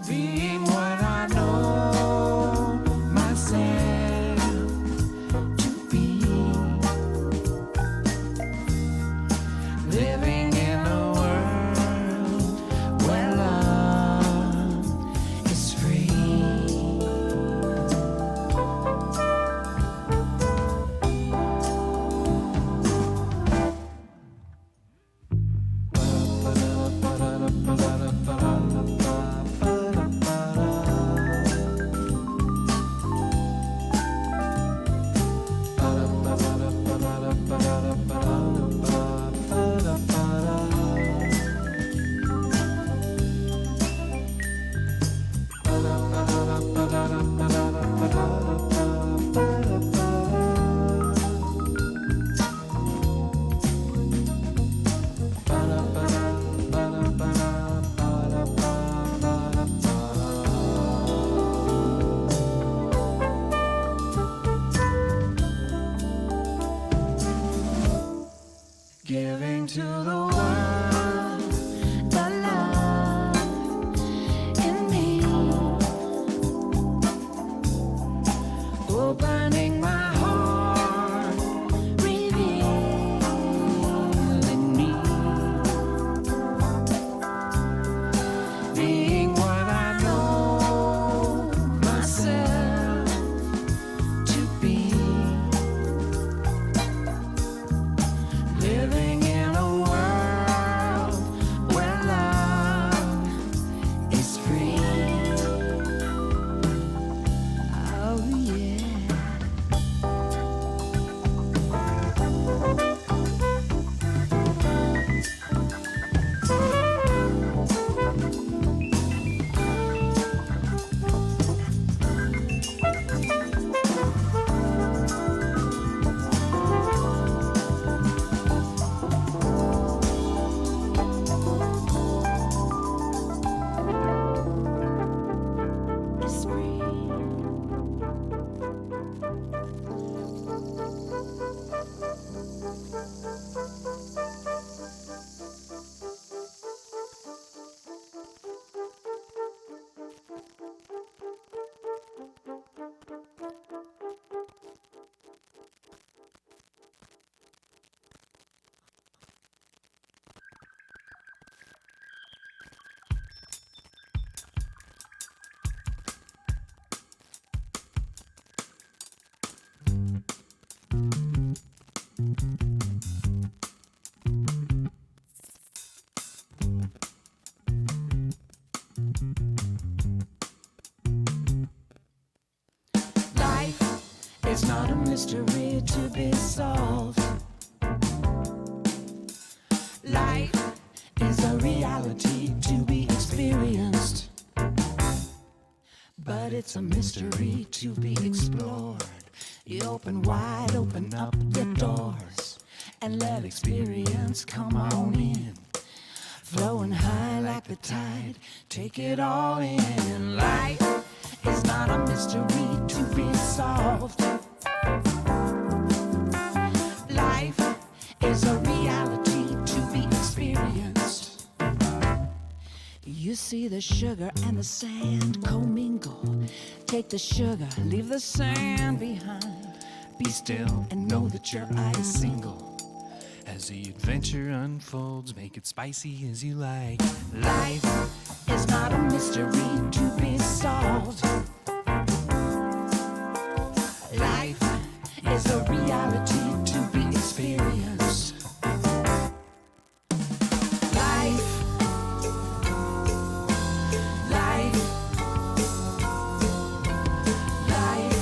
being what I know myself to be, living in a world where love is free. Giving to the world the love in me, opening my heart, revealing me, being what I know myself to be, living in a world where love is free. Oh yeah. It's free. Life is not a mystery to be solved. Life is a reality to be experienced. But it's a mystery to be explored. You open wide, open up the doors, and let experience come on in. Flowing high like the tide, take it all in. Life is not a mystery to be solved. Life is a reality to be experienced. You see the sugar and the sand commingle. Take the sugar, leave the sand behind. Be still and know that your eye is single. As the adventure unfolds, make it spicy as you like. Life is not a mystery to be solved. Life is a reality to be experienced. Life, life, life.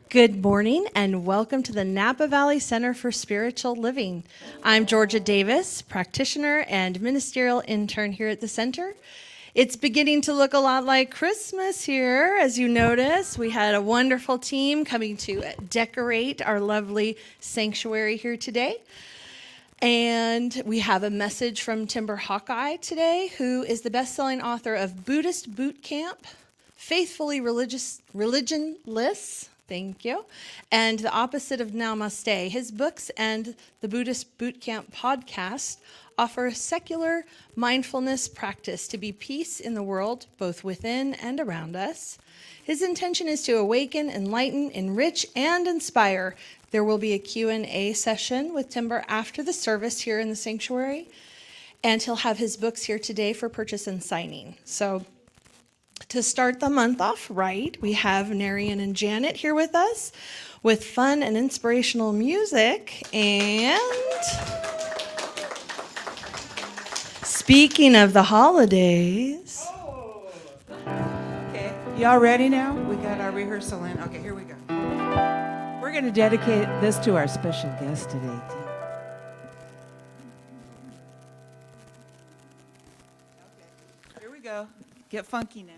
Good morning and welcome to the Napa Valley Center for Spiritual Living. I'm Georgia Davis, practitioner and ministerial intern here at the center. It's beginning to look a lot like Christmas here, as you notice. We had a wonderful team coming to decorate our lovely sanctuary here today. And we have a message from Timber Hawkeye today, who is the best-selling author of Buddhist Boot Camp, Faithfully Religionless, thank you, and The Opposite of Namaste. His books and the Buddhist Boot Camp podcast offer a secular mindfulness practice to be peace in the world, both within and around us. His intention is to awaken, enlighten, enrich, and inspire. There will be a Q&A session with Timber after the service here in the sanctuary, and he'll have his books here today for purchase and signing. So to start the month off right, we have Narayan Janet here with us with fun and inspirational music. And speaking of the holidays. Okay, y'all ready now? We got our rehearsal in. Okay, here we go. We're going to dedicate this to our special guest today, too. Okay, here we go. Get funky now.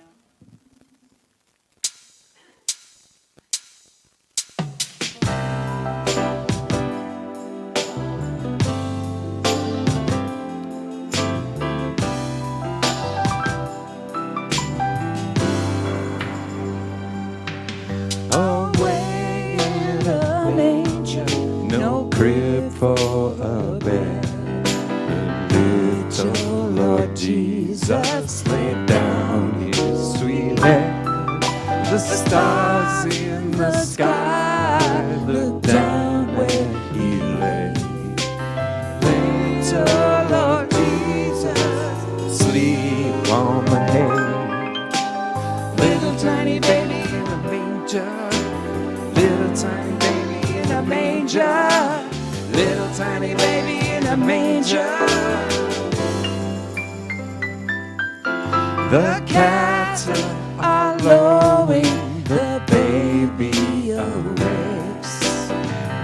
Away in a manger, no crib for a bed. The little Lord Jesus laid down his sweet head. The stars in the sky looked down where he lay. Little Lord Jesus, sleep on my hay. Little tiny baby in a manger. Little tiny baby in a manger. Little tiny baby in a manger. The cattle are lowing, the baby awakes.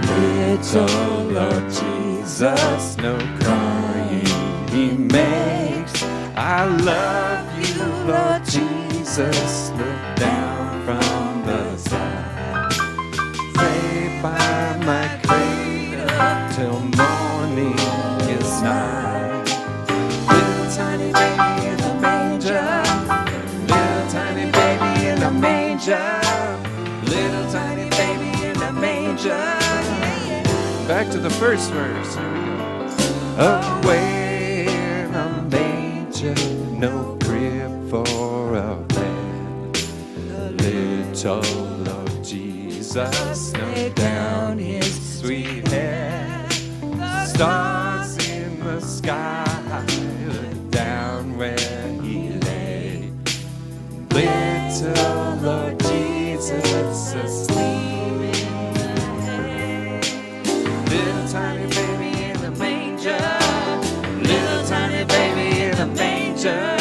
Little Lord Jesus, no crying he makes. I love you, Lord Jesus, look down from the sky. Stay by my cradle till morning is nigh. Little tiny baby in the manger. Little tiny baby in the manger. Little tiny baby in the manger. Back to the first verse. Here we go. Away in a manger, no crib for a bed. Little Lord Jesus laid down his sweet head. Stars in the sky looked down where he lay. Little Lord Jesus asleep. Little tiny baby in the manger. Little tiny baby in the manger.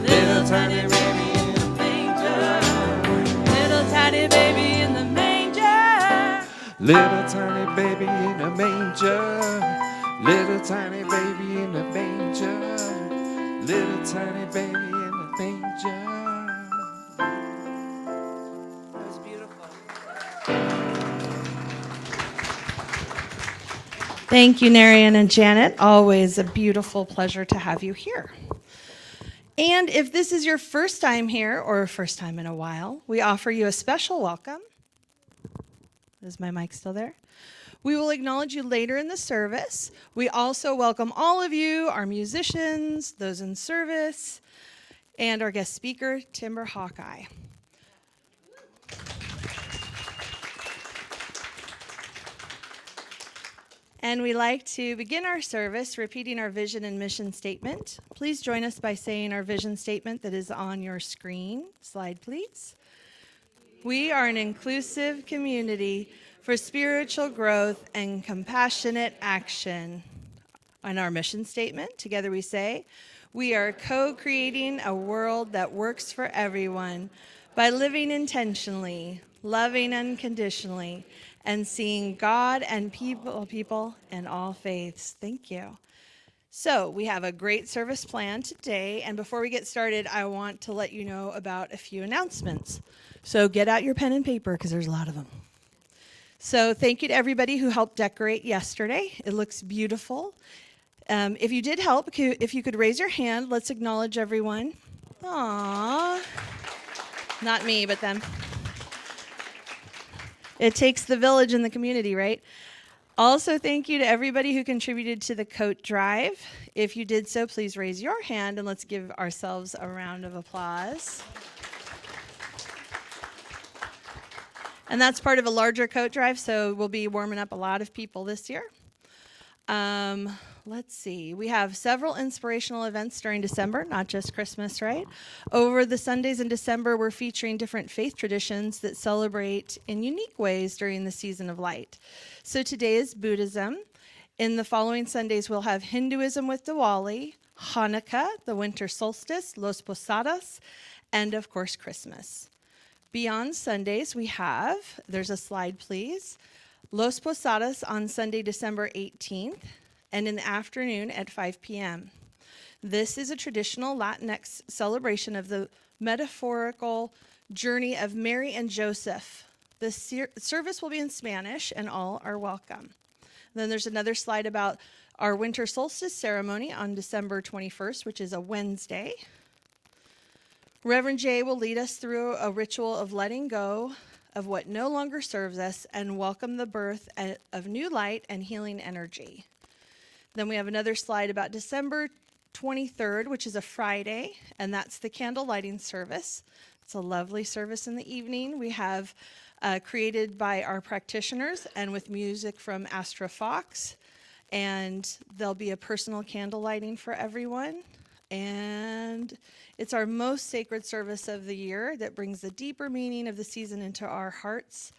Little tiny baby in the manger. Little tiny baby in the manger. Little tiny baby in a manger. Little tiny baby in a manger. Little tiny baby in a manger. That was beautiful. Thank you, Narayan and Janet. Always a beautiful pleasure to have you here. And if this is your first time here or first time in a while, we offer you a special welcome. Is my mic still there? We will acknowledge you later in the service. We also welcome all of you, our musicians, those in service, and our guest speaker, Timber Hawkeye. And we like to begin our service repeating our vision and mission statement. Please join us by saying our vision statement that is on your screen. Slide, please. We are an inclusive community for spiritual growth and compassionate action. On our mission statement, together we say, we are co-creating a world that works for everyone by living intentionally, loving unconditionally, and seeing God and people in all faiths. Thank you. So we have a great service planned today, and before we get started, I want to let you know about a few announcements. So get out your pen and paper because there's a lot of them. So thank you to everybody who helped decorate yesterday. It looks beautiful. If you did help, if you could raise your hand, let's acknowledge everyone. Aww. Not me, but them. It takes the village and the community, right? Also, thank you to everybody who contributed to the coat drive. If you did so, please raise your hand and let's give ourselves a round of applause. And that's part of a larger coat drive, so we'll be warming up a lot of people this year. Let's see. We have several inspirational events during December, not just Christmas, right? Over the Sundays in December, we're featuring different faith traditions that celebrate in unique ways during the season of light. So today is Buddhism. In the following Sundays, we'll have Hinduism with Diwali, Hanukkah, the winter solstice, Los Posadas, and of course, Christmas. Beyond Sundays, we have, there's a slide, please, Los Posadas on Sunday, December 18th, and in the afternoon at 5 p.m. This is a traditional Latinx celebration of the metaphorical journey of Mary and Joseph. The service will be in Spanish, and all are welcome. Then there's another slide about our winter solstice ceremony on December 21st, which is a Wednesday. Reverend Jay will lead us through a ritual of letting go of what no longer serves us and welcome the birth of new light and healing energy. Then we have another slide about December 23rd, which is a Friday, and that's the candle lighting service. It's a lovely service in the evening. We have created by our practitioners and with music from Astra Fox, and there'll be a personal candle lighting for everyone. And it's our most sacred service of the year that brings the deeper meaning of the season into our hearts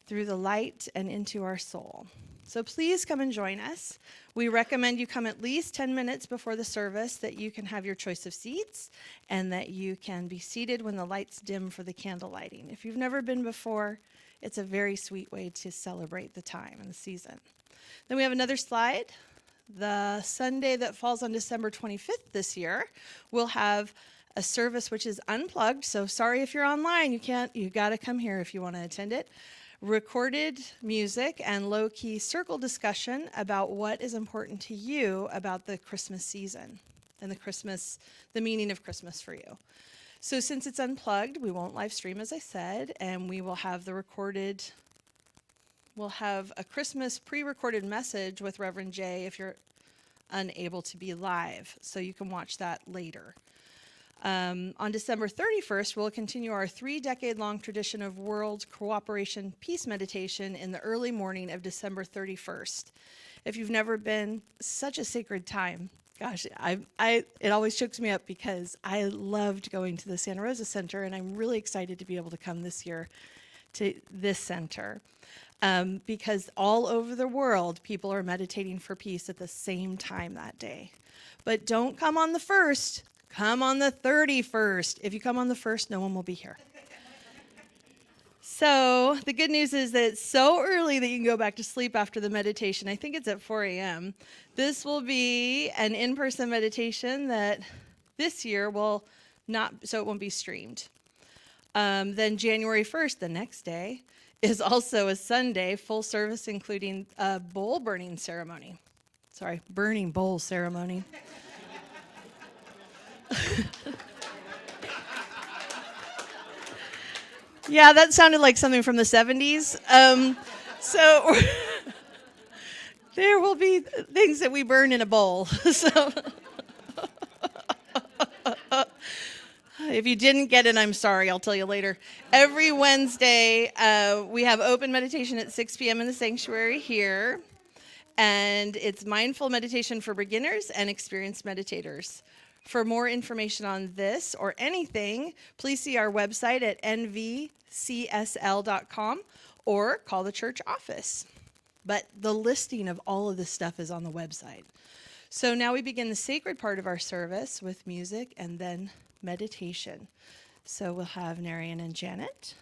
through the light and into our soul. So please come and join us. We recommend you come at least 10 minutes before the service that you can have your choice of seats and that you can be seated when the lights dim for the candle lighting. If you've never been before, it's a very sweet way to celebrate the time and the season. Then we have another slide. The Sunday that falls on December 25th this year, we'll have a service which is unplugged. So sorry if you're online, you got to come here if you want to attend it. Recorded music and low-key circle discussion about what is important to you about the Christmas season and the meaning of Christmas for you. So since it's unplugged, we won't live stream, as I said, and we will have we'll have a Christmas pre-recorded message with Reverend Jay if you're unable to be live, so you can watch that later. On December 31st, we'll continue our 3-decade-long tradition of World Cooperation Peace Meditation in the early morning of December 31st. If you've never been, such a sacred time. Gosh, it always chokes me up because I loved going to the Santa Rosa Center, and I'm really excited to be able to come this year to this center. Because all over the world, people are meditating for peace at the same time that day. But don't come on the 1st. Come on the 31st. If you come on the 1st, no one will be here. So the good news is that it's so early that you can go back to sleep after the meditation. I think it's at 4 a.m. This will be an in-person meditation that this year will not, so it won't be streamed. Then January 1st, the next day, is also a Sunday, full service, including a bowl burning ceremony. Burning bowl ceremony. Yeah, that sounded like something from the 70s. So there will be things that we burn in a bowl. So if you didn't get it, I'm sorry. I'll tell you later. Every Wednesday, we have open meditation at 6 p.m. in the sanctuary here. And it's mindful meditation for beginners and experienced meditators. For more information on this or anything, please see our website at nvcsl.com or call the church office. But the listing of all of this stuff is on the website. So now we begin the sacred part of our service with music and then meditation. So we'll have Narayan and Janet.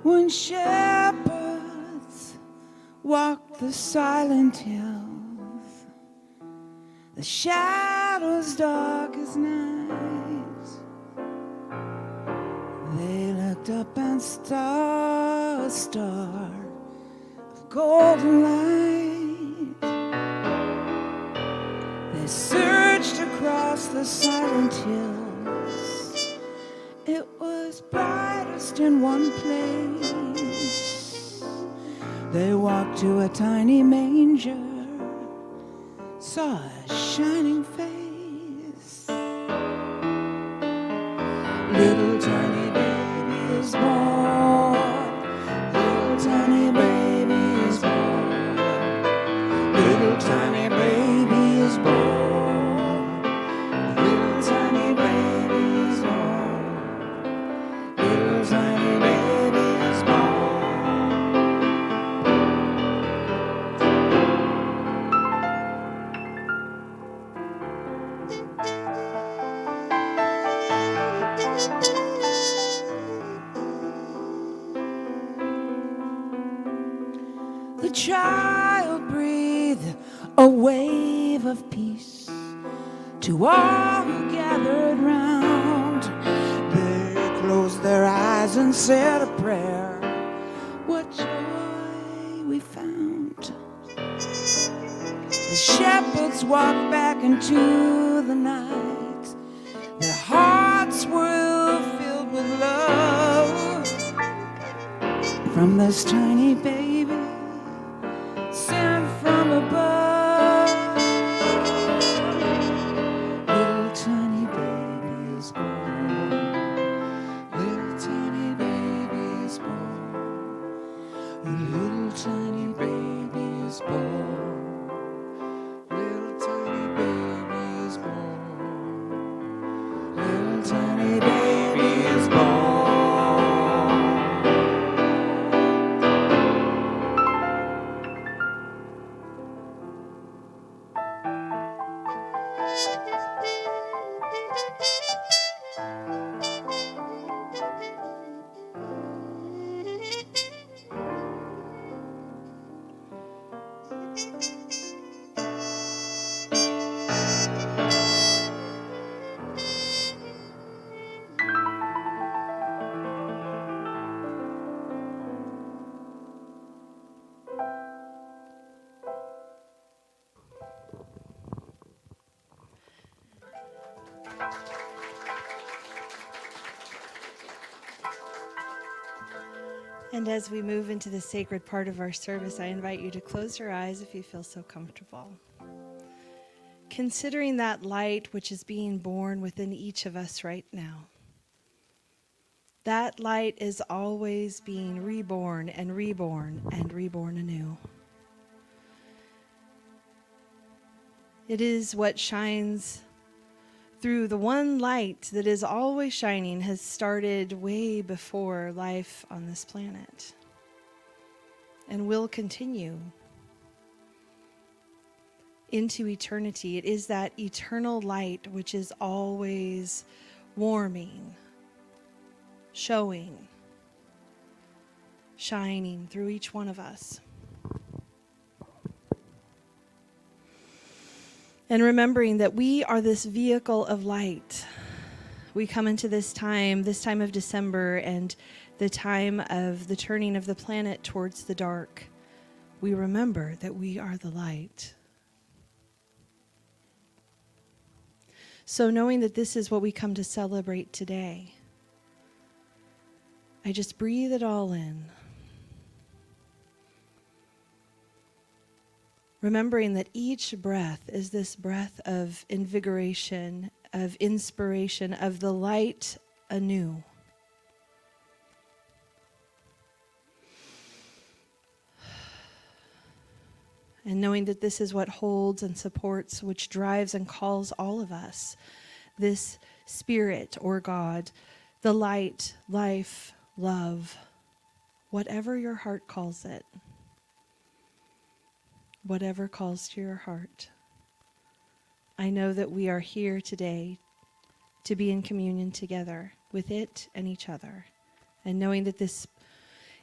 When shepherds walk the silent hills, the shadows dark as night, they looked up and saw a star of golden light. They searched across the silent hills. It was brightest in one place. They walked to a tiny manger, saw a shining face. Little tiny baby is born. Little tiny baby is born. Little tiny baby is born. Little tiny baby is born. Little tiny baby is born. The child breathed a wave of peace to all who gathered round. They closed their eyes and said a prayer. What joy we found. The shepherds walked back into the night. Their hearts were filled with love from this tiny baby sent from above. Little tiny baby is born. Little tiny baby is born. A little tiny baby is born. Little tiny baby is born. Little tiny baby is born. And as we move into the sacred part of our service, I invite you to close your eyes if you feel so comfortable. Considering that light which is being born within each of us right now. That light is always being reborn and reborn and reborn anew. It is what shines through the one light that is always shining, has started way before life on this planet and will continue into eternity. It is that eternal light which is always warming, showing, shining through each one of us. And remembering that we are this vehicle of light. We come into this time of December, and the time of the turning of the planet towards the dark. We remember that we are the light. So knowing that this is what we come to celebrate today, I just breathe it all in. Remembering that each breath is this breath of invigoration, of inspiration, of the light anew. And knowing that this is what holds and supports, which drives and calls all of us, this spirit or God, the light, life, love, whatever your heart calls it, whatever calls to your heart. I know that we are here today to be in communion together with it and each other. And knowing that this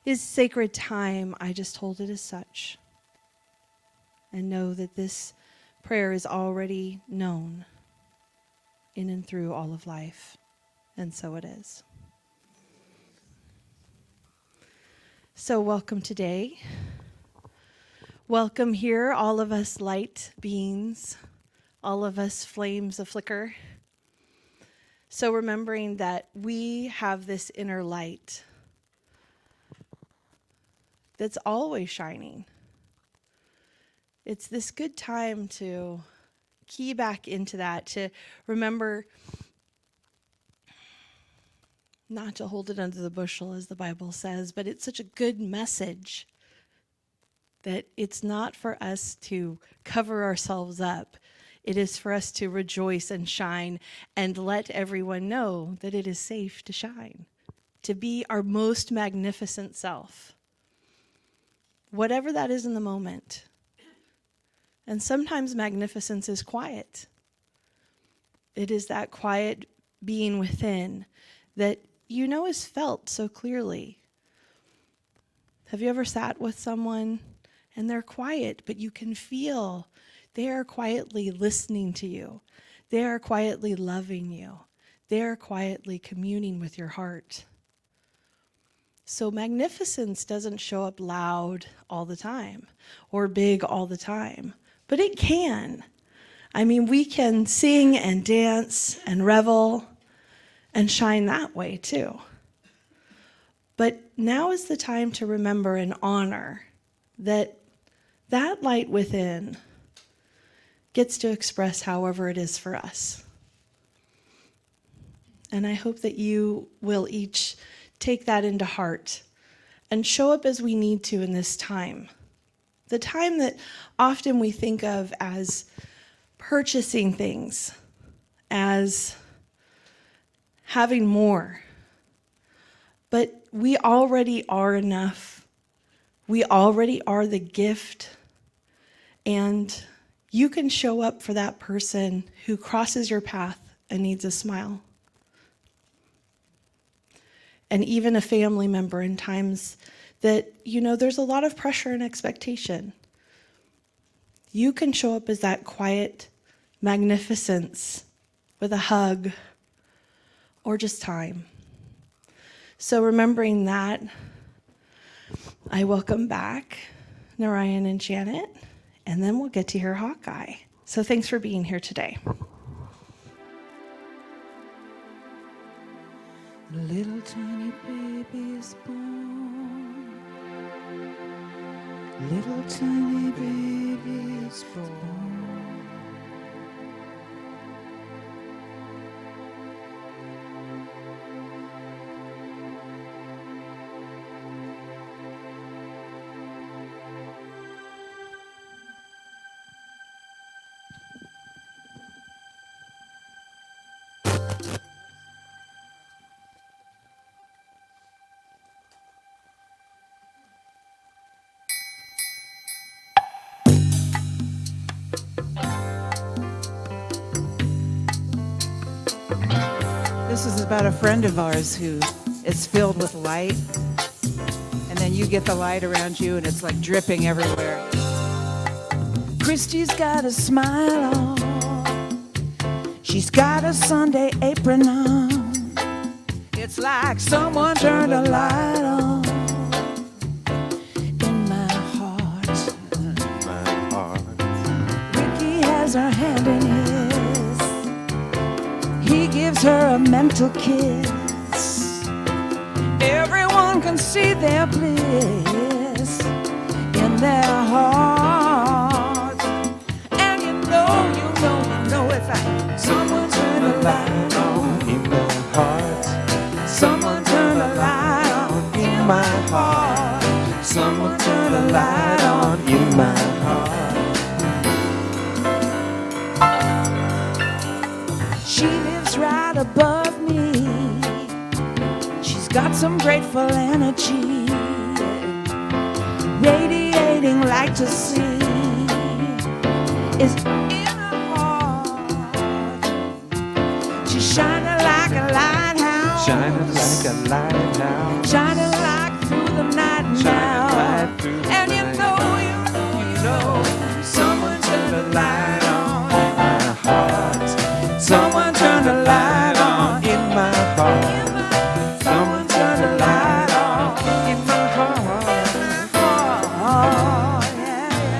is sacred time, I just hold it as such. And know that this prayer is already known in and through all of life. And so it is. So welcome today. Welcome here, all of us light beings, all of us flames of flicker. So remembering that we have this inner light that's always shining. It's this good time to key back into that, to remember not to hold it under the bushel, as the Bible says, but it's such a good message that it's not for us to cover ourselves up. It is for us to rejoice and shine and let everyone know that it is safe to shine, to be our most magnificent self, whatever that is in the moment. And sometimes magnificence is quiet. It is that quiet being within that you know is felt so clearly. Have you ever sat with someone and they're quiet, but you can feel they are quietly listening to you. They are quietly loving you. They are quietly communing with your heart. So magnificence doesn't show up loud all the time or big all the time. But it can. I mean, we can sing and dance and revel and shine that way too. But now is the time to remember and honor that that light within gets to express however it is for us. And I hope that you will each take that into heart and show up as we need to in this time. The time that often we think of as purchasing things, as having more. But we already are enough. We already are the gift. And you can show up for that person who crosses your path and needs a smile. And even a family member in times that, you know, there's a lot of pressure and expectation. You can show up as that quiet magnificence with a hug or just time. So remembering that, I welcome back Narayan and Janet, and then we'll get to hear Hawkeye. So thanks for being here today. A little tiny baby is born. Little tiny baby is born. This is about a friend of ours who is filled with light, and then you get the light around you and it's like dripping everywhere. Christy's got a smile on. She's got a Sunday apron on. It's like someone turned a light on in my heart. My heart. Ricky has her hand in his. He gives her a mental kiss. Everyone see their bliss in their hearts. And you know it's like someone turn the light on in my heart. Someone turn the light on in my heart. Someone turn the light on in my heart. She lives right above me. She's got some grateful energy, radiating light to see. Is in her heart. She's shining like a lighthouse. Shining like a lighthouse. Shining like through the night now. Shining like through the And you night. know, someone turn the light on in my heart. Someone turn the light on in my heart. Someone turn the light on In my heart. Oh, yeah,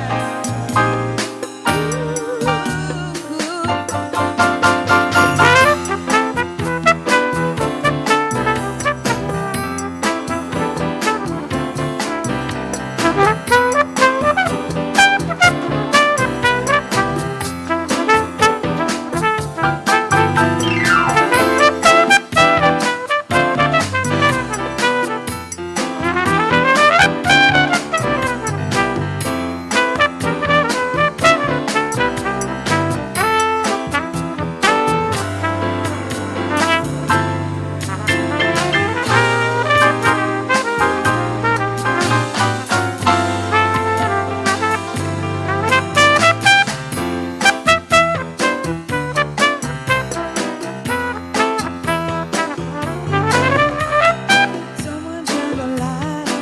Someone turn the light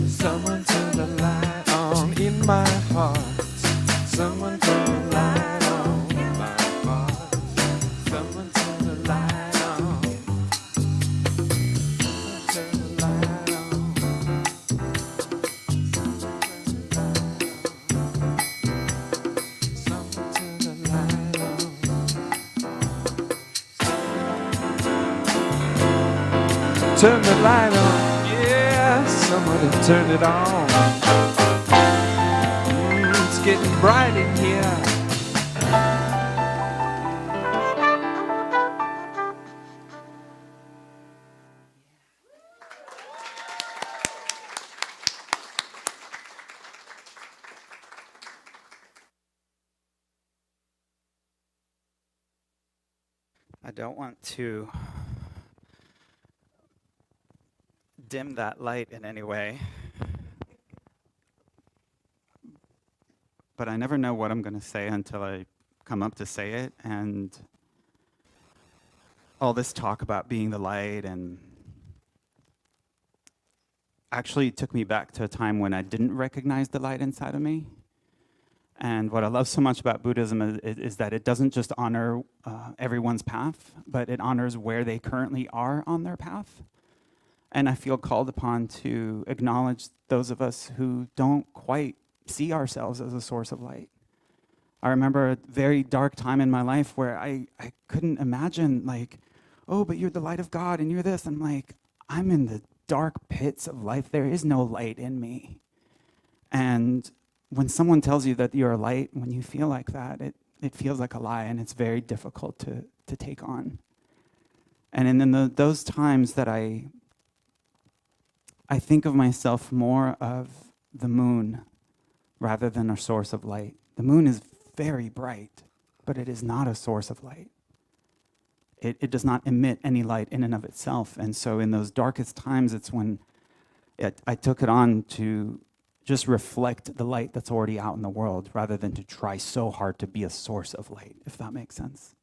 Someone turn the light on in my heart. Someone turn the light on in my heart. Someone turn the light on. Turn the light on. Someone turn the light on. Turn the light on. Yeah, somebody turn it on. It's getting bright in here. I don't want to dim that light in any way, but I never know what I'm going to say until I come up to say it. And all this talk about being the light and actually took me back to a time when I didn't recognize the light inside of me. And what I love so much about Buddhism is that it doesn't just honor everyone's path, but it honors where they currently are on their path. And I feel called upon to acknowledge those of us who don't quite see ourselves as a source of light. I remember a very dark time in my life where I couldn't imagine, like, oh, but you're the light of God and you're this. I'm like, I'm in the dark pits of life. There is no light in me. And when someone tells you that you're a light, when you feel like that, it feels like a lie, and it's very difficult to take on. And in those times that I think of myself more of the moon rather than a source of light. The moon is very bright, but it is not a source of light. It does not emit any light in and of itself. And so in those darkest times, it's when I took it on to just reflect the light that's already out in the world rather than to try so hard to be a source of light, if that makes sense.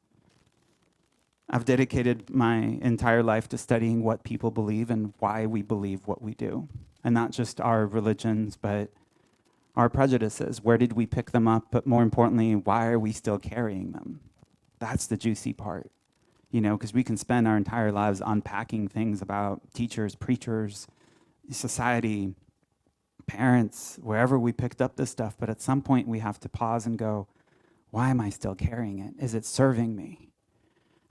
I've dedicated my entire life to studying what people believe and why we believe what we do. And not just our religions, but our prejudices. Where did we pick them up? But more importantly, why are we still carrying them? That's the juicy part. You know, because we can spend our entire lives unpacking things about teachers, preachers, society, parents, wherever we picked up this stuff, but at some point we have to pause and go, why am I still carrying it? Is it serving me?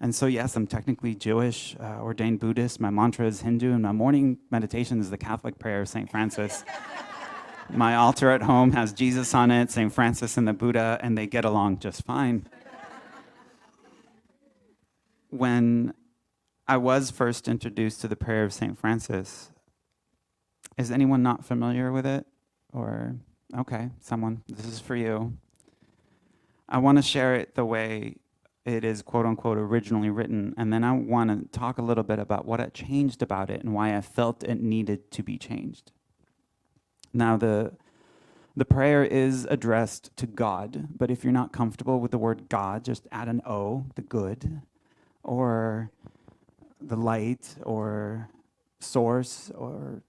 And so, yes, I'm technically Jewish, ordained Buddhist. My mantra is Hindu, and my morning meditation is the Catholic prayer of St. Francis. My altar at home has Jesus on it, St. Francis and the Buddha, and they get along just fine. When I was first introduced to the prayer of St. Francis, is anyone not familiar with it? Or, okay, someone, this is for you. I want to share it the way it is, quote unquote, originally written, and then I want to talk a little bit about what I changed about it and why I felt it needed to be changed. Now, the prayer is addressed to God, but if you're not comfortable with the word God, just add an O, the good, or the light, or source, or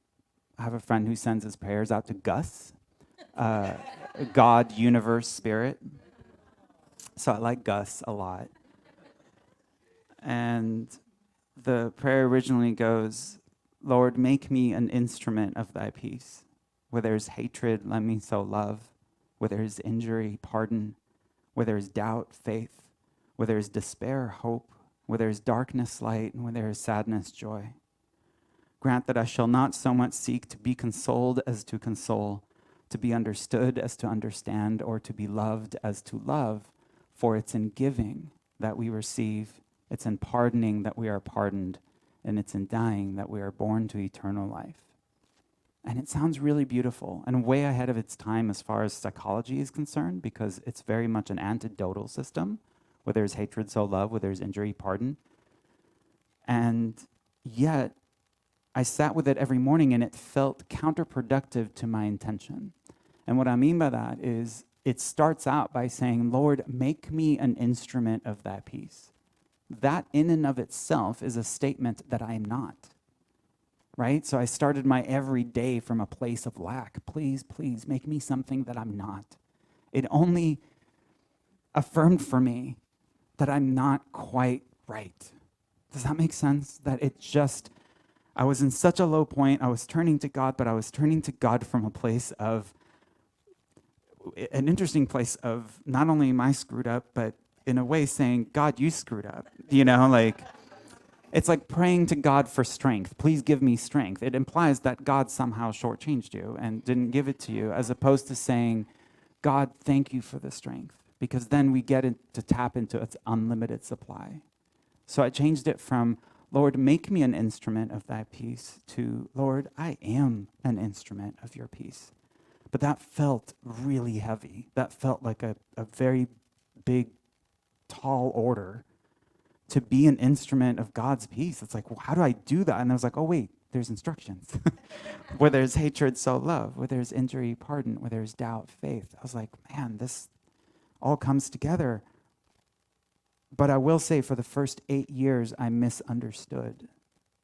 I have a friend who sends his prayers out to Gus, God, universe, spirit. So I like Gus a lot. And the prayer originally goes, Lord, make me an instrument of thy peace. Where there's hatred, let me sow love. Where there's injury, pardon. Where there's doubt, faith. Where there's despair, hope. Where there's darkness, light. And where there is sadness, joy. Grant that I shall not so much seek to be consoled as to console, to be understood as to understand, or to be loved as to love. For it's in giving that we receive, it's in pardoning that we are pardoned, and it's in dying that we are born to eternal life. And it sounds really beautiful and way ahead of its time as far as psychology is concerned, because it's very much an antidotal system. Where there's hatred, sow love. Where there's injury, pardon. And yet, I sat with it every morning and it felt counterproductive to my intention. And what I mean by that is, it starts out by saying, Lord, make me an instrument of that peace. That in and of itself is a statement that I am not, right? So I started my every day from a place of lack. Please, please make me something that I'm not. It only affirmed for me that I'm not quite right. Does that make sense? That it just, I was in such a low point. I was turning to God, but I was turning to God from a place of, an interesting place of not only am I screwed up, but in a way saying, God, you screwed up. You know, like, it's like praying to God for strength. Please give me strength. It implies that God somehow shortchanged you and didn't give it to you, as opposed to saying, God, thank you for the strength. Because then we get to tap into its unlimited supply. So I changed it from, Lord, make me an instrument of thy peace, to, Lord, I am an instrument of your peace. But that felt really heavy. That felt like a very big, tall order to be an instrument of God's peace. It's like, well, how do I do that? And I was like, oh, wait, there's instructions. Where there's hatred, sow love. Where there's injury, pardon. Where there's doubt, faith. I was like, man, this all comes together. But I will say, for the first 8 years, I misunderstood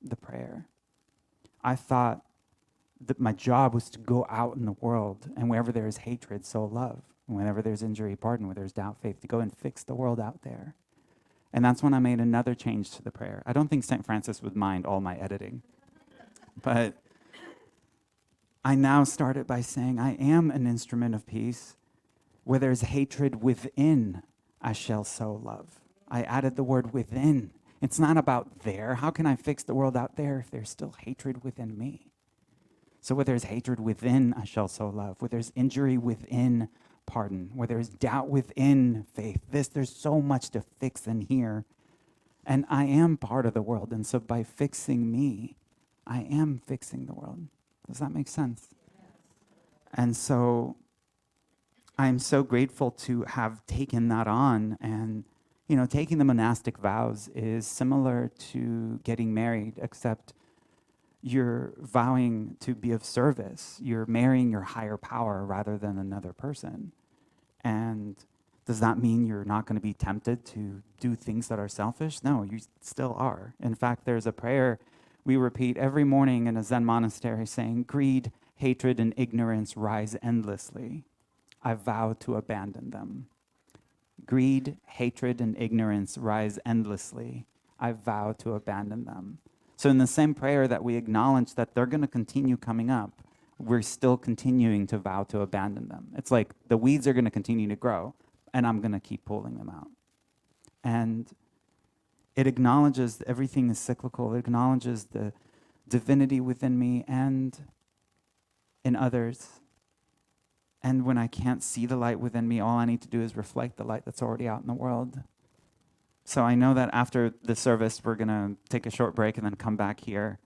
the prayer. I thought that my job was to go out in the world, and wherever there is hatred, sow love. And whenever there's injury, pardon. Where there's doubt, faith, to go and fix the world out there. And that's when I made another change to the prayer. I don't think St. Francis would mind all my editing. But I now started by saying, I am an instrument of peace. Where there's hatred within, I shall sow love. I added the word within. It's not about there. How can I fix the world out there if there's still hatred within me? So where there's hatred within, I shall sow love. Where there's injury within, pardon. Where there's doubt within, faith. There's so much to fix in here. And I am part of the world. And so by fixing me, I am fixing the world. Does that make sense? And so I'm so grateful to have taken that on. And, you know, taking the monastic vows is similar to getting married, except you're vowing to be of service. You're marrying your higher power rather than another person. And does that mean you're not going to be tempted to do things that are selfish? No, you still are. In fact, there's a prayer we repeat every morning in a Zen monastery saying, greed, hatred, and ignorance rise endlessly. I vow to abandon them. Greed, hatred, and ignorance rise endlessly. I vow to abandon them. So in the same prayer that we acknowledge that they're going to continue coming up, we're still continuing to vow to abandon them. It's like the weeds are going to continue to grow, and I'm going to keep pulling them out. And it acknowledges that everything is cyclical. It acknowledges the divinity within me and in others. And when I can't see the light within me, all I need to do is reflect the light that's already out in the world. So I know that after the service, we're going to take a short break and then come back here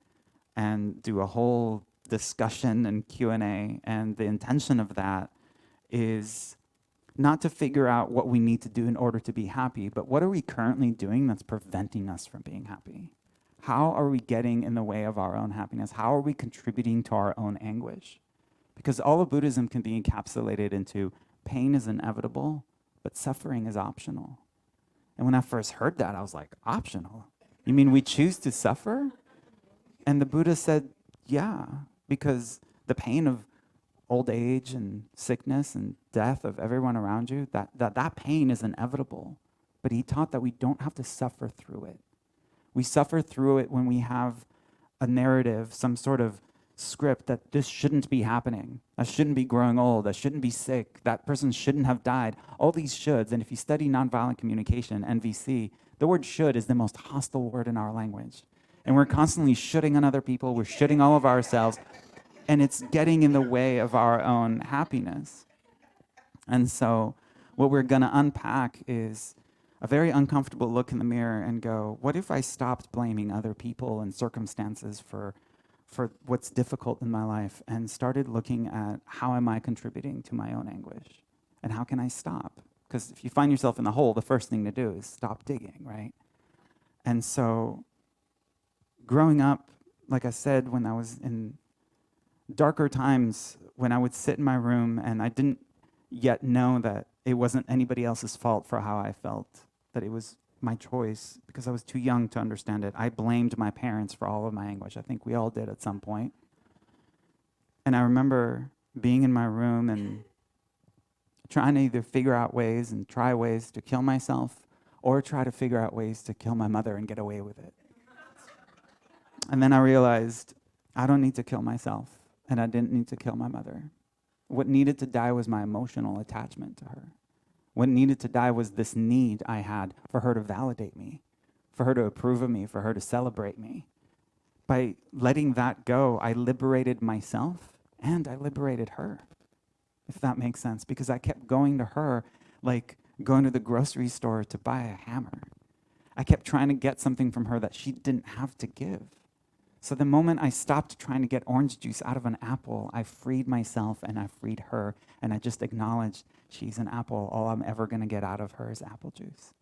and do a whole discussion and Q&A. And the intention of that is not to figure out what we need to do in order to be happy, but what are we currently doing that's preventing us from being happy? How are we getting in the way of our own happiness? How are we contributing to our own anguish? Because all of Buddhism can be encapsulated into pain is inevitable, but suffering is optional. And when I first heard that, I was like, optional? You mean we choose to suffer? And the Buddha said, yeah, because the pain of old age and sickness and death of everyone around you, that pain is inevitable. But he taught that we don't have to suffer through it. We suffer through it when we have a narrative, some sort of script that this shouldn't be happening. I shouldn't be growing old. I shouldn't be sick. That person shouldn't have died. All these shoulds. And if you study nonviolent communication, NVC, the word should is the most hostile word in our language. And we're constantly shoulding on other people. We're shoulding all of ourselves. And it's getting in the way of our own happiness. And so what we're going to unpack is a very uncomfortable look in the mirror and go, what if I stopped blaming other people and circumstances for what's difficult in my life and started looking at how am I contributing to my own anguish? And how can I stop? Because if you find yourself in the hole, the first thing to do is stop digging, right? And so growing up, like I said, when I was in darker times, when I would sit in my room and I didn't yet know that it wasn't anybody else's fault for how I felt, that it was my choice because I was too young to understand it. I blamed my parents for all of my anguish. I think we all did at some point. And I remember being in my room and trying to either figure out ways and try ways to kill myself or try to figure out ways to kill my mother and get away with it. And then I realized I don't need to kill myself and I didn't need to kill my mother. What needed to die was my emotional attachment to her. What needed to die was this need I had for her to validate me, for her to approve of me, for her to celebrate me. By letting that go, I liberated myself and I liberated her, if that makes sense, because I kept going to her like going to the grocery store to buy a hammer. I kept trying to get something from her that she didn't have to give. So the moment I stopped trying to get orange juice out of an apple, I freed myself and I freed her, and I just acknowledged she's an apple. All I'm ever going to get out of her is apple juice.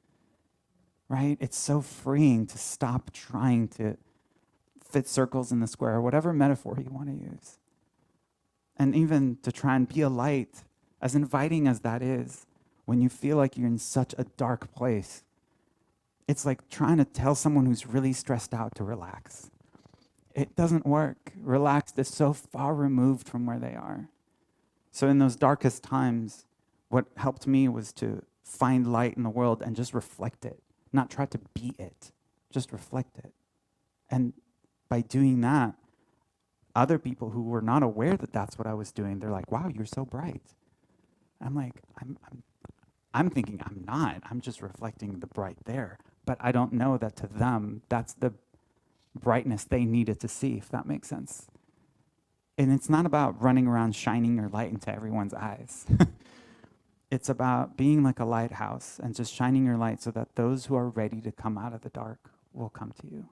Right? It's so freeing to stop trying to fit circles in the square, or whatever metaphor you want to use. And even to try and be a light, as inviting as that is, when you feel like you're in such a dark place, it's like trying to tell someone who's really stressed out to relax. It doesn't work. Relaxed is so far removed from where they are. So in those darkest times, what helped me was to find light in the world and just reflect it, not try to be it, just reflect it. And by doing that, other people who were not aware that that's what I was doing, they're like, wow, you're so bright. I'm like, I'm thinking I'm not. I'm just reflecting the bright there. But I don't know that to them, that's the brightness they needed to see, if that makes sense. And it's not about running around shining your light into everyone's eyes. It's about being like a lighthouse and just shining your light so that those who are ready to come out of the dark will come to you.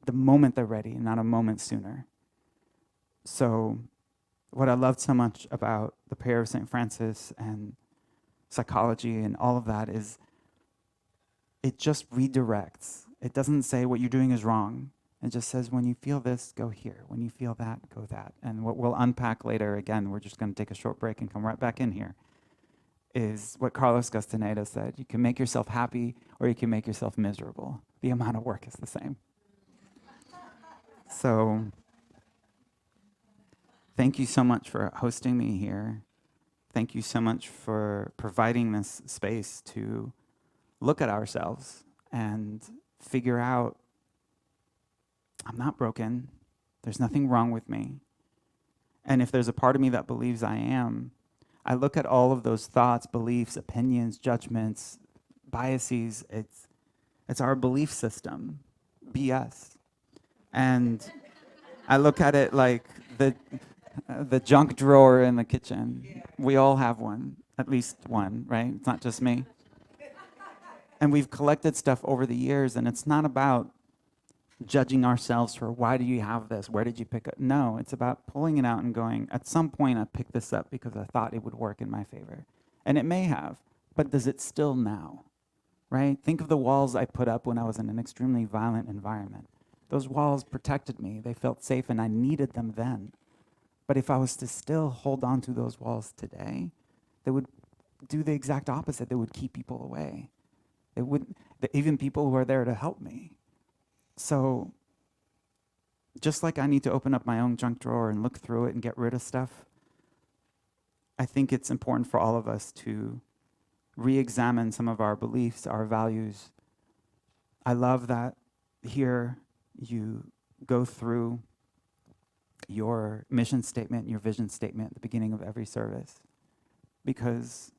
The moment they're ready, not a moment sooner. So what I loved so much about the prayer of St. Francis and psychology and all of that is it just redirects. It doesn't say what you're doing is wrong. It just says when you feel this, go here. When you feel that, go that. And what we'll unpack later, again, we're just going to take a short break and come right back in here, is what Carlos Castaneda said. You can make yourself happy or you can make yourself miserable. The amount of work is the same. So thank you so much for hosting me here. Thank you so much for providing this space to look at ourselves and figure out, I'm not broken. There's nothing wrong with me. And if there's a part of me that believes I am, I look at all of those thoughts, beliefs, opinions, judgments, biases. It's our belief system, BS. And I look at it like the junk drawer in the kitchen. We all have one, at least one, right? It's not just me. And we've collected stuff over the years, and it's not about judging ourselves for why do you have this? Where did you pick it? No, it's about pulling it out and going, at some point I picked this up because I thought it would work in my favor. And it may have, but does it still now? Right? Think of the walls I put up when I was in an extremely violent environment. Those walls protected me. They felt safe, and I needed them then. But if I was to still hold on to those walls today, they would do the exact opposite. They would keep people away. It would, even people who are there to help me. So just like I need to open up my own junk drawer and look through it and get rid of stuff, I think it's important for all of us to re-examine some of our beliefs, our values. I love that here you go through your mission statement, your vision statement at the beginning of every service, because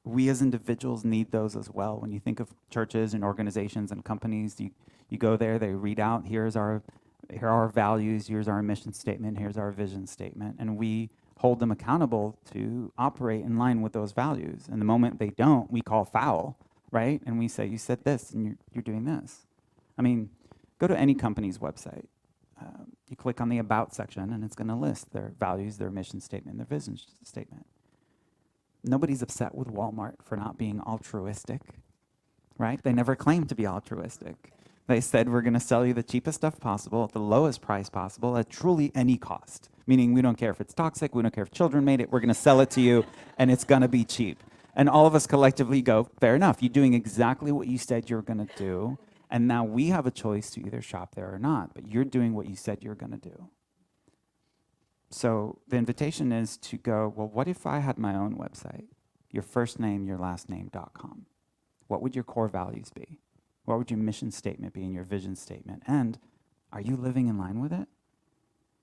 we as individuals need those as well. When you think of churches and organizations and companies, you go there, they read out, here are our values, here's our mission statement, here's our vision statement, and we hold them accountable to operate in line with those values. And the moment they don't, we call foul, right? And we say, you said this, and you're doing this. I mean, go to any company's website. You click on the About section, and it's going to list their values, their mission statement, their vision statement. Nobody's upset with Walmart for not being altruistic, right? They never claimed to be altruistic. They said, we're going to sell you the cheapest stuff possible at the lowest price possible at truly any cost, meaning we don't care if it's toxic, we don't care if children made it, we're going to sell it to you, and it's going to be cheap. And all of us collectively go, fair enough, you're doing exactly what you said you're going to do, and now we have a choice to either shop there or not, but you're doing what you said you're going to do. So the invitation is to go, well, what if I had my own website, your first name, your last name.com? What would your core values be? What would your mission statement be and your vision statement? And are you living in line with it?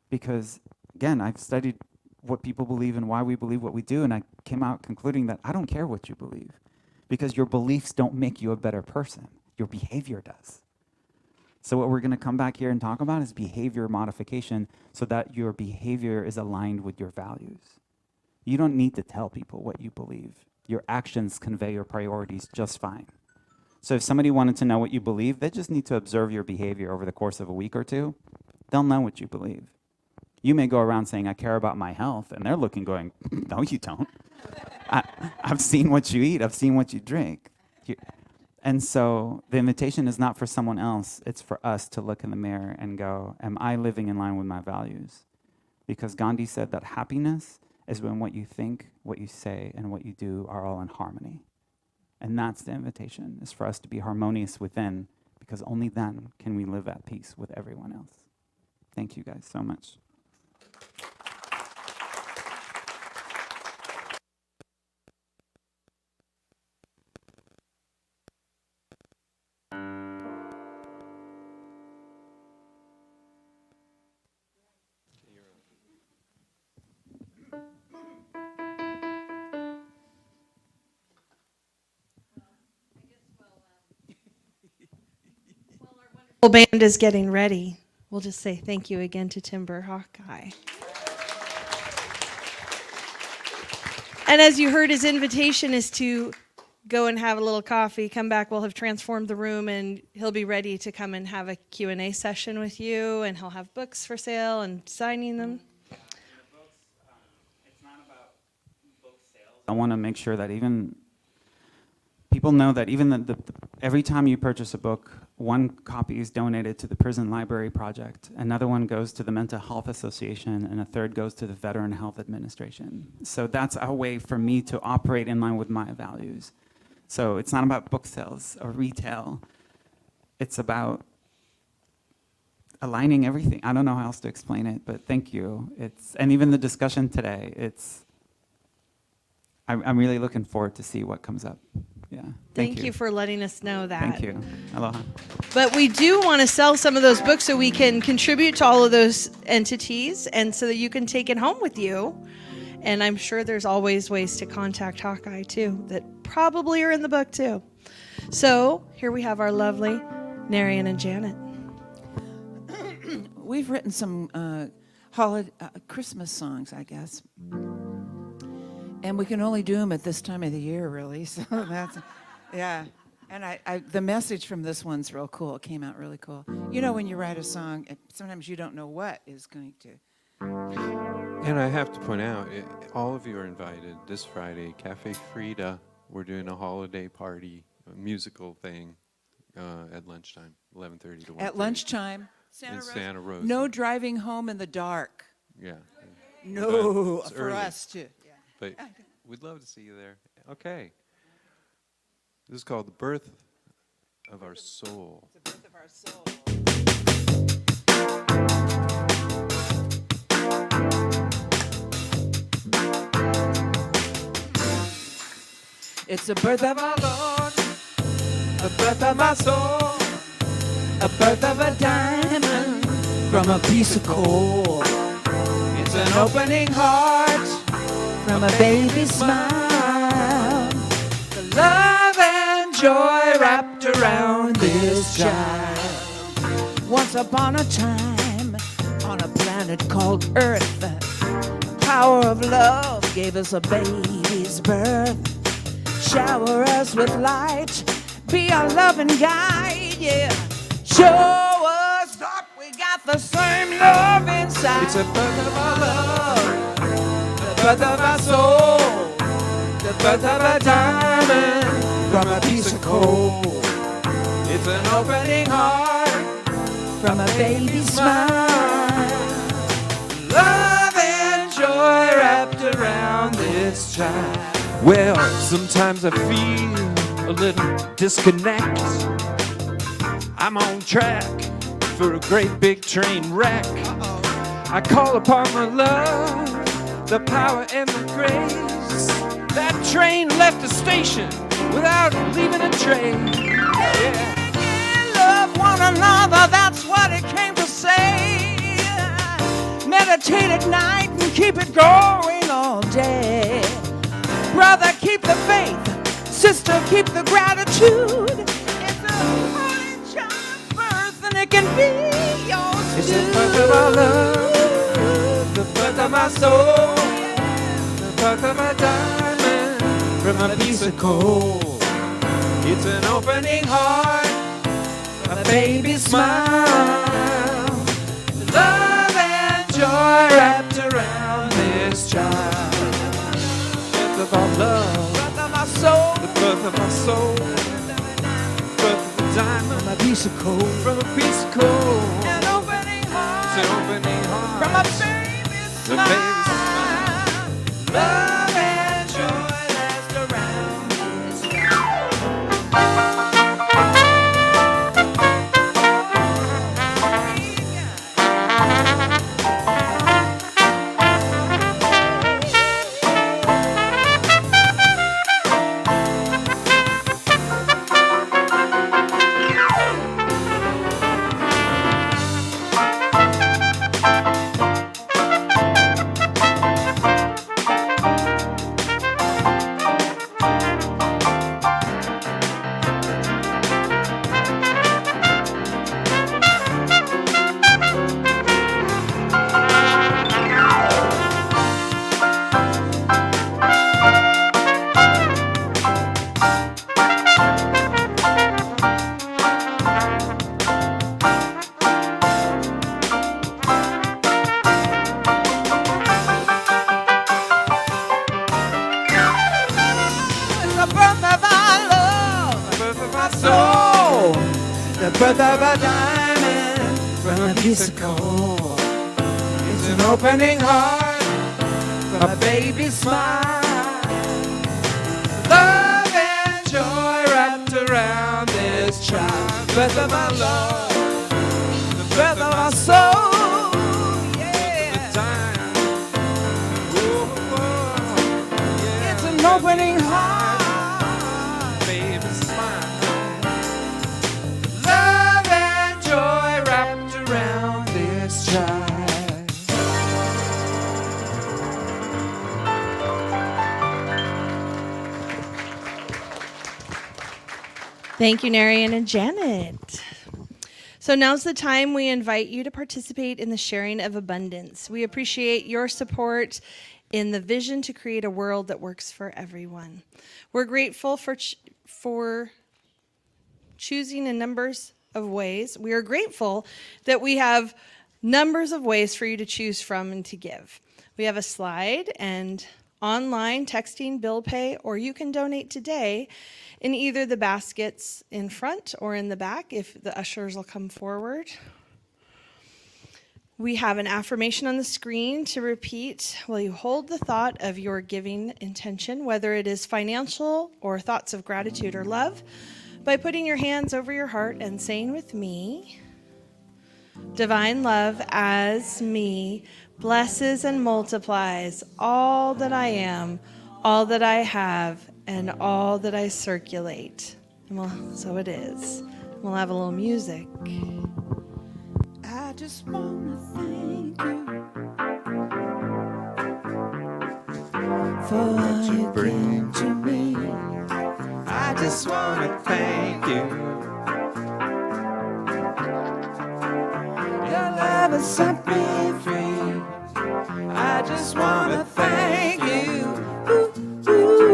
Because, again, I've studied what people believe and why we believe what we do, and I came out concluding that I don't care what you believe, because your beliefs don't make you a better person. Your behavior does. So what we're going to come back here and talk about is behavior modification so that your behavior is aligned with your values. You don't need to tell people what you believe. Your actions convey your priorities just fine. So if somebody wanted to know what you believe, they just need to observe your behavior over the course of a week or two. They'll know what you believe. You may go around saying, I care about my health, and they're looking going, no, you don't. I've seen what you eat. I've seen what you drink. And so the invitation is not for someone else. It's for us to look in the mirror and go, am I living in line with my values? Because Gandhi said that happiness is when what you think, what you say, and what you do are all in harmony. And that's the invitation, is for us to be harmonious within, because only then can we live at peace with everyone else. Thank you guys so much. Well, band is getting ready. We'll just say thank you again to Timber Hawkeye. And as you heard, his invitation is to go and have a little coffee, come back, we'll have transformed the room, and he'll be ready to come and have a Q&A session with you, and he'll have books for sale and signing them. It's not about book sales. I want to make sure that even people know that even every time you purchase a book, one copy is donated to the Prison Library Project, another one goes to the Mental Health Association, and a third goes to the Veteran Health Administration. So that's a way for me to operate in line with my values. So it's not about book sales or retail. It's about aligning everything. I don't know how else to explain it, but thank you. And even the discussion today, I'm really looking forward to see what comes up. Yeah. Thank you for letting us know that. Thank you. Aloha. But we do want to sell some of those books so we can contribute to all of those entities and so that you can take it home with you. And I'm sure there's always ways to contact Hawkeye too that probably are in the book too. So here we have our lovely Narayan and Janet. We've written some Christmas songs, I guess. And we can only do them at this time of the year, really. So that's, yeah. And the message from this one's real cool. It came out really cool. You know, when you write a song, sometimes you don't know what is going to. And I have to point out, all of you are invited this Friday, Cafe Frida. We're doing a holiday party, a musical thing at lunchtime, 11:30 to 1:30. At lunchtime. Santa Rosa. No driving home in the dark. Yeah. No, It's for early. us too. Yeah. But we'd love to see you there. Okay. This is called The Birth of Our Soul. The birth of our soul. It's the birth of our Lord, the birth of our soul, a birth of a diamond from a piece of coal. It's an opening heart from a baby's smile. The love and joy wrapped around this child. Once upon a time, on a planet called Earth, the power of love gave us a baby's birth. Shower us with light, be our loving guide, yeah. Show us that we got the same love inside. It's a birth of our love, the birth of our soul, the birth of a diamond from a piece of coal. It's an opening heart from a baby's smile. Love and joy wrapped around this child. Well, sometimes I feel a little disconnect. I'm on track for a great big train wreck. I call upon my love, the power and the grace. That train left the station without leaving a trace. Yeah. Love one another, that's what it came to say. Meditate at night and keep it going all day. Brother, keep the faith. Sister, keep the gratitude. It's a holy child's birth and it can be yours. It's the birth of our love, the birth of our soul, the birth of a diamond from a piece of coal. It's an opening heart, a baby's smile, love and joy wrapped around this child. The birth of our love, Birth of our soul, the birth of our soul, birth of a diamond, a piece of coal, from a piece of coal. an opening heart, It's an opening heart from a baby's the smile. baby's smile. Love and joy last around this the birth of a diamond from a piece of coal. It's an opening heart from a baby's smile. Love and joy wrapped around this child. Birth of our love, the birth of our soul. Yeah. The time. It's an an opening heart, baby, smile. love and joy wrapped around this child. Thank you, Narayan and Janet. So now's the time we invite you to participate in the sharing of abundance. We appreciate your support in the vision to create a world that works for everyone. We're grateful for choosing in numbers of ways. We are grateful that we have numbers of ways for you to choose from and to give. We have a slide and online, texting, bill pay, or you can donate today in either the baskets in front or in the back if the ushers will come forward. We have an affirmation on the screen to repeat while you hold the thought of your giving intention, whether it is financial or thoughts of gratitude or love, by putting your hands over your heart and saying with me, divine love as me blesses and multiplies all that I am, all that I have, and all that I circulate. And so it is. We'll have a little music. I just wanna thank you for what you bring to me. I just wanna thank you. Your love has set me free. I just wanna thank you. Ooh, ooh,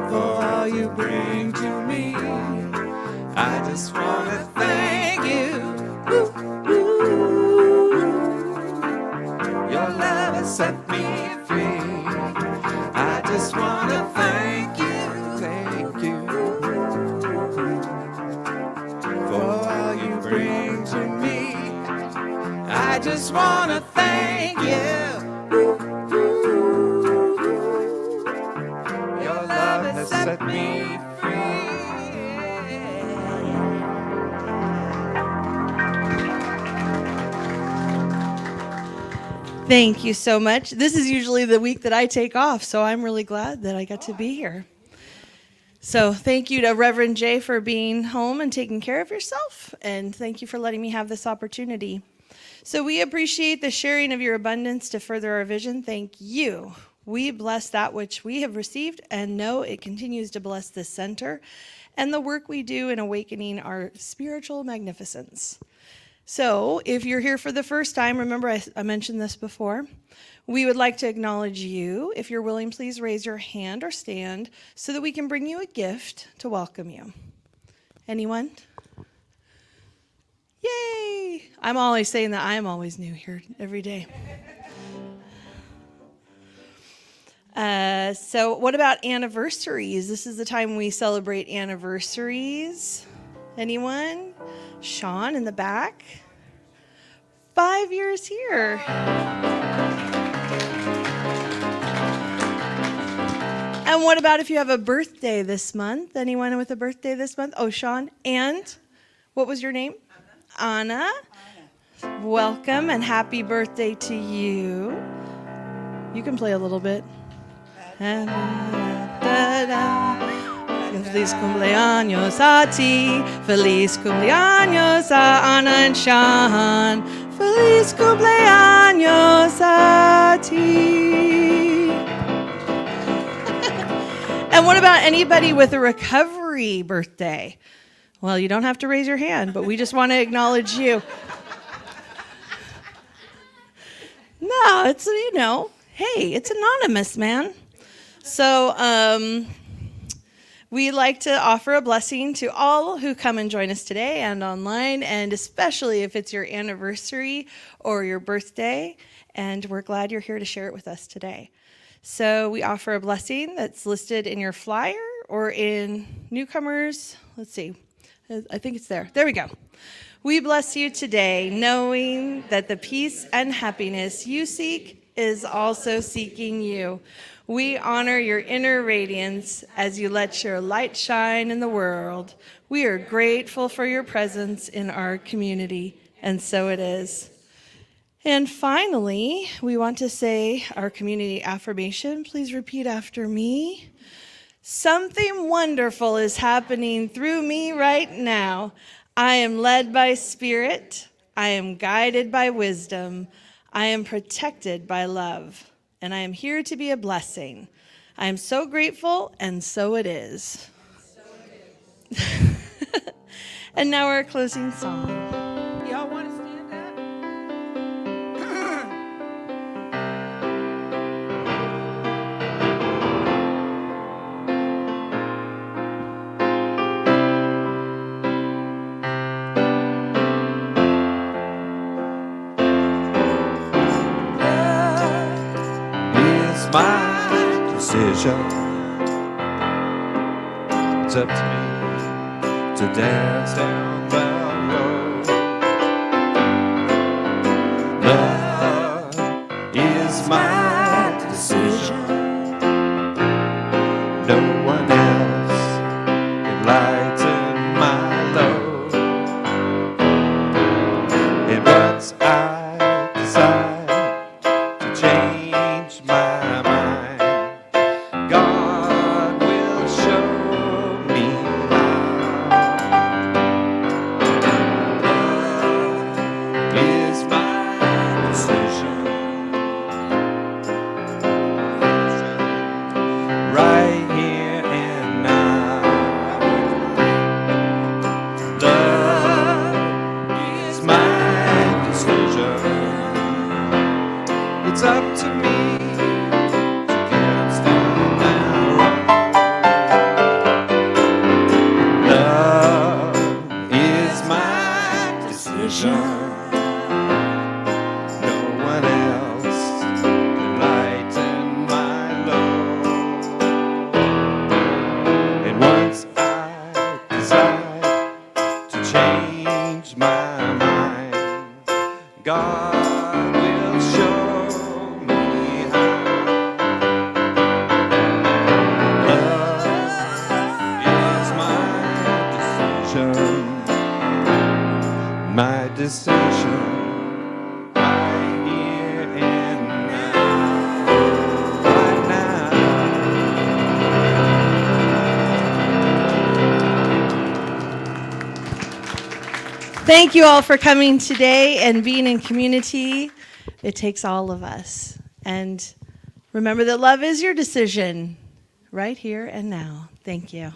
for all you bring to me. I just wanna thank you. Ooh, ooh, your love has set me free. I just wanna thank you for all you bring to me. I just wanna thank you. Ooh, ooh, your love has set me free. Thank you so much. This is usually the week that I take off, so I'm really glad that I got to be here. So thank you to Reverend Jay for being home and taking care of yourself, and thank you for letting me have this opportunity. So we appreciate the sharing of your abundance to further our vision. Thank you. We bless that which we have received and know it continues to bless this center and the work we do in awakening our spiritual magnificence. So if you're here for the first time, remember I mentioned this before, we would like to acknowledge you. If you're willing, please raise your hand or stand so that we can bring you a gift to welcome you. Anyone? Yay! I'm always saying that I'm always new here every day. So what about anniversaries? This is the time we celebrate anniversaries. Anyone? Sean in the back. 5 years here. And what about if you have a birthday this month? Anyone with a birthday this month? Oh, Sean. And what was your name? Anna. Welcome and happy birthday to you. You can play a little bit. Feliz cumpleaños a ti. Feliz cumpleaños a Anna and Sean. Feliz cumpleaños a ti. And what about anybody with a recovery birthday? Well, you don't have to raise your hand, but we just want to acknowledge you. No, it's, hey, it's anonymous, man. So we like to offer a blessing to all who come and join us today and online, and especially if it's your anniversary or your birthday, and we're glad you're here to share it with us today. So we offer a blessing that's listed in your flyer or in newcomers. Let's see. I think it's there. There we go. We bless you today, knowing that the peace and happiness you seek is also seeking you. We honor your inner radiance as you let your light shine in the world. We are grateful for your presence in our community, and so it is. And finally, we want to say our community affirmation. Please repeat after me. Something wonderful is happening through me right now. I am led by Spirit. I am guided by wisdom. I am protected by love. And I am here to be a blessing. I am so grateful, and so it is. And now our closing song. Y'all want to stand up? Is my decision. It's up to me to dance down the road. Love is my decision. No one else can lighten my load. And once I decide to change my mind, God will show me how. Love is my decision. Right here and now. Love is my decision. It's up to me to dance down that road. Love is my decision. No one else can lighten my load. And once I decide to change my mind, God will show me how. Love is my decision. My decision. Right here and now. Right now. Thank you all for coming today and being in community. It takes all of us. And remember that love is your decision right here and now. Thank you.